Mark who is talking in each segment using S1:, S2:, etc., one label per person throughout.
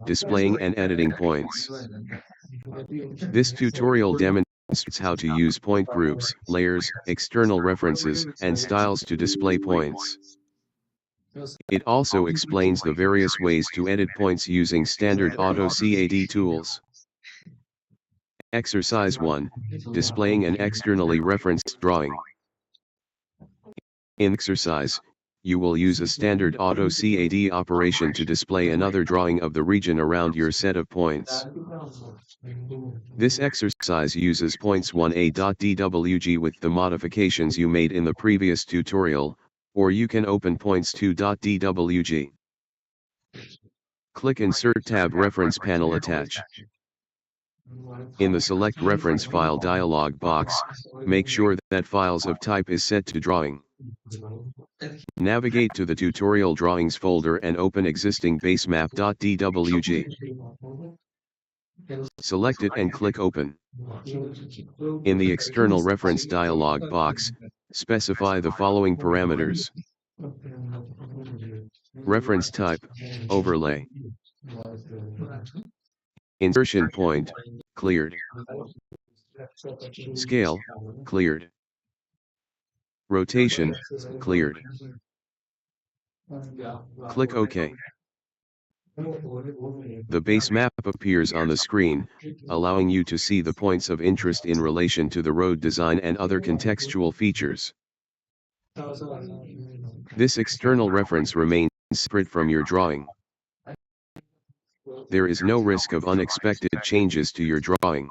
S1: displaying and editing points. This tutorial demonstrates how to use point groups, layers, external references, and styles to display points. It also explains the various ways to edit points using standard Auto CAD tools. Exercise 1, displaying an externally referenced drawing. In exercise, you will use a standard Auto CAD operation to display another drawing of the region around your set of points. This exercise uses points 1a.dwg with the modifications you made in the previous tutorial, or you can open points 2.dwg. Click Insert tab Reference Panel Attach. In the Select Reference File dialog box, make sure that Files of Type is set to Drawing. Navigate to the Tutorial Drawings folder and open existing basemap.dwg. Select it and click Open. In the External Reference dialog box, specify the following parameters. Reference type, Overlay. Insertion point, cleared. Scale, cleared. Rotation, cleared. Click OK. The base map appears on the screen, allowing you to see the points of interest in relation to the road design and other contextual features. This external reference remains separate from your drawing. There is no risk of unexpected changes to your drawing.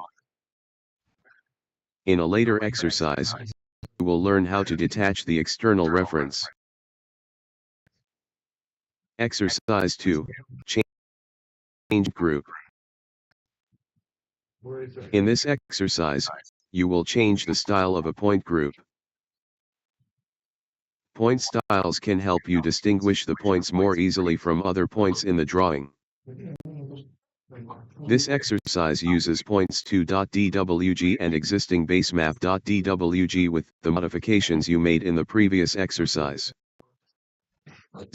S1: In a later exercise, you will learn how to detach the external reference. Exercise 2, Change Group. In this exercise, you will change the style of a point group. Point styles can help you distinguish the points more easily from other points in the drawing. This exercise uses points 2.dwg and existing basemap.dwg with the modifications you made in the previous exercise.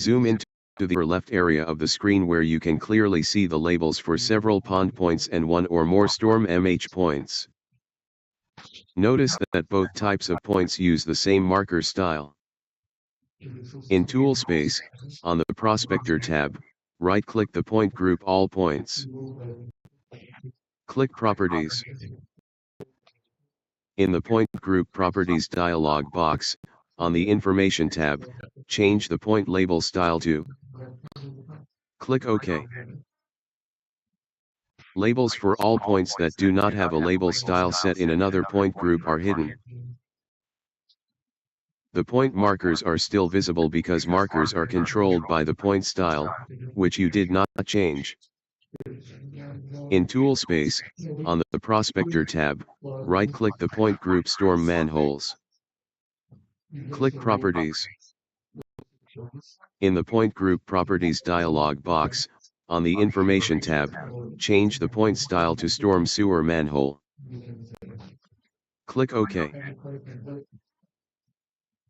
S1: Zoom into the upper left area of the screen where you can clearly see the labels for several pond points and one or more storm MH points. Notice that both types of points use the same marker style. In Tool Space, on the Prospector tab, right-click the point group All Points. Click Properties. In the Point Group Properties dialog box, on the Information tab, change the point label style to. Click OK. Labels for all points that do not have a label style set in another point group are hidden. The point markers are still visible because markers are controlled by the point style, which you did not change. In Tool Space, on the Prospector tab, right-click the point group Storm Manholes. Click Properties. In the Point Group Properties dialog box, on the Information tab, change the point style to Storm Sewer Manhole. Click OK.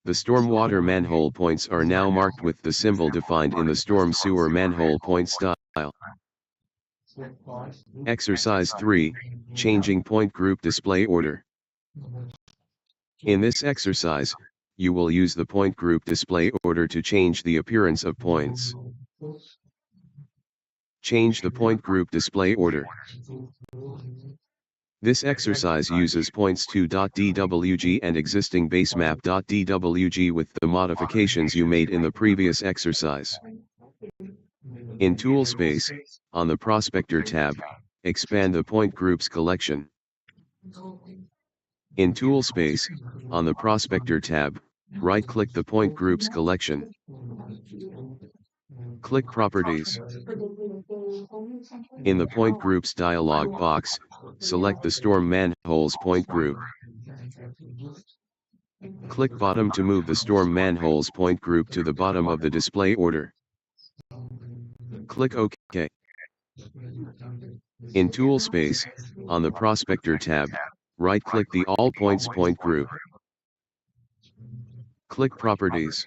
S1: The stormwater manhole points are now marked with the symbol defined in the storm sewer manhole point style. Exercise 3, Changing Point Group Display Order. In this exercise, you will use the point group display order to change the appearance of points. Change the point group display order. This exercise uses points 2.dwg and existing basemap.dwg with the modifications you made in the previous exercise. In Tool Space, on the Prospector tab, expand the point groups collection. In Tool Space, on the Prospector tab, right-click the point groups collection. Click Properties. In the Point Groups dialog box, select the Storm Manholes point group. Click Bottom to move the Storm Manholes point group to the bottom of the display order. Click OK. In Tool Space, on the Prospector tab, right-click the All Points point group. Click Properties.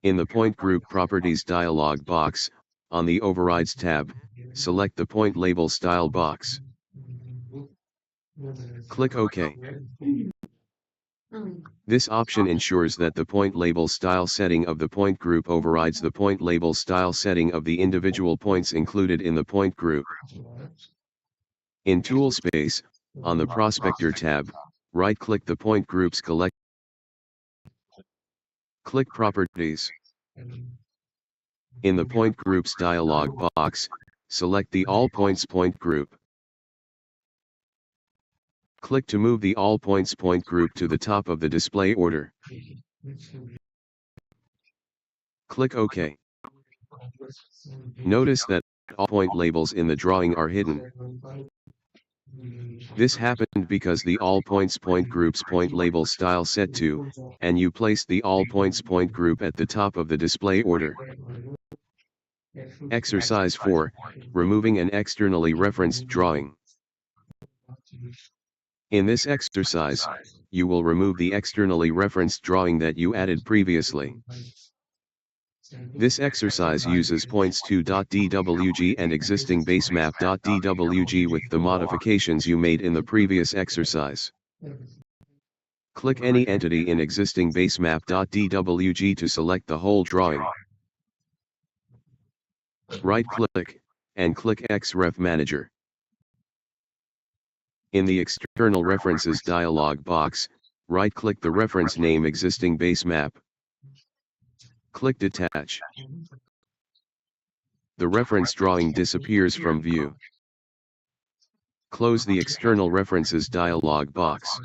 S1: In the Point Group Properties dialog box, On the Overrides tab, select the Point Label Style box. Click OK. This option ensures that the point label style setting of the point group overrides the point label style setting of the individual points included in the point group. In Tool Space, on the Prospector tab, right-click the point groups click Properties. In the Point Groups dialog box, select the All Points point group. Click to move the All Points point group to the top of the display order. Click OK. Notice that all point labels in the drawing are hidden. This happened because the All Points point group's point label style set to, and you placed the All Points point group at the top of the display order. Exercise 4, removing an externally referenced drawing. In this exercise, you will remove the externally referenced drawing that you added previously. This exercise uses points2.dwg and existing basemap.dwg with the modifications you made in the previous exercise. Click any entity in existing basemap.dwg to select the whole drawing. Right-click, and click XRef Manager. In the External References dialog box, right-click the reference name Existing Basemap. Click Detach. The reference drawing disappears from view. Close the External References dialog box.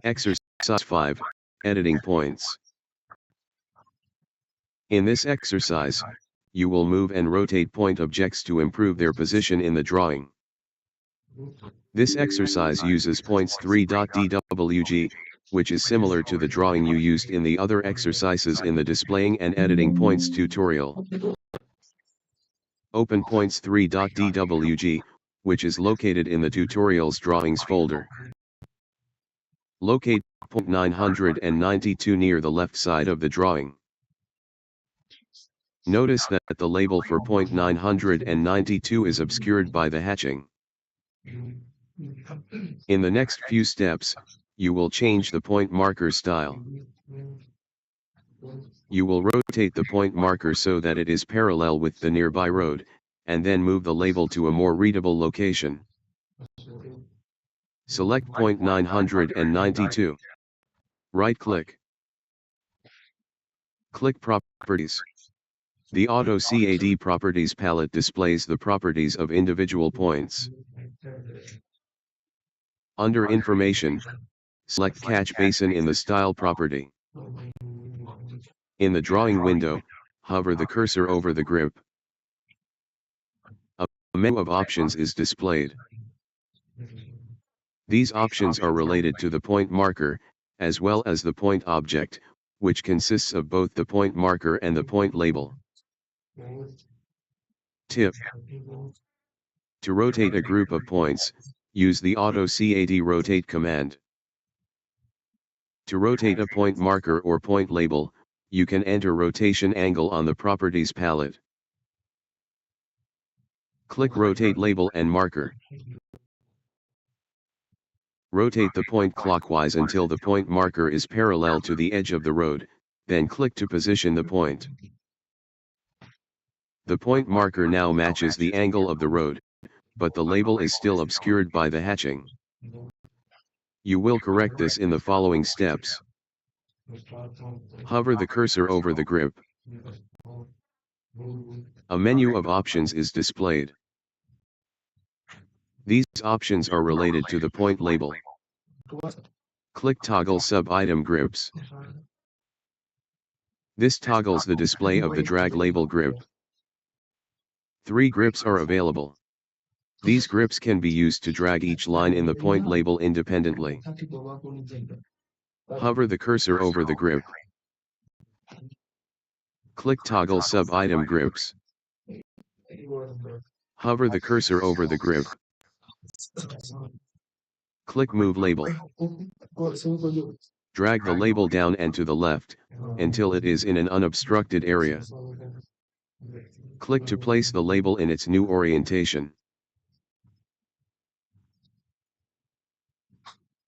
S1: Exercise 5, Editing Points. In this exercise, you will move and rotate point objects to improve their position in the drawing. This exercise uses points3.dwg, which is similar to the drawing you used in the other exercises in the Displaying and Editing Points tutorial. Open points3.dwg, which is located in the Tutorials Drawings folder. Locate point 992 near the left side of the drawing. Notice that the label for point 992 is obscured by the hatching. In the next few steps, you will change the point marker style. You will rotate the point marker so that it is parallel with the nearby road, and then move the label to a more readable location. Select point 992. Right-click. Click Properties. The Auto CAD Properties palette displays the properties of individual points. Under Information, select Catch Basin in the Style property. In the drawing window, hover the cursor over the grip. A menu of options is displayed. These options are related to the point marker, as well as the point object, which consists of both the point marker and the point label. Tip: to rotate a group of points, use the Auto CAD Rotate command. To rotate a point marker or point label, you can enter rotation angle on the Properties palette. Click Rotate Label and Marker. Rotate the point clockwise until the point marker is parallel to the edge of the road, then click to position the point. The point marker now matches the angle of the road, but the label is still obscured by the hatching. You will correct this in the following steps. Hover the cursor over the grip. A menu of options is displayed. These options are related to the point label. Click Toggle Sub-Item Grips. This toggles the display of the drag label grip. 3 grips are available. These grips can be used to drag each line in the point label independently. Hover the cursor over the grip. Click Toggle Sub-Item Grips. Hover the cursor over the grip. Click Move Label. Drag the label down and to the left, until it is in an unobstructed area. Click to place the label in its new orientation.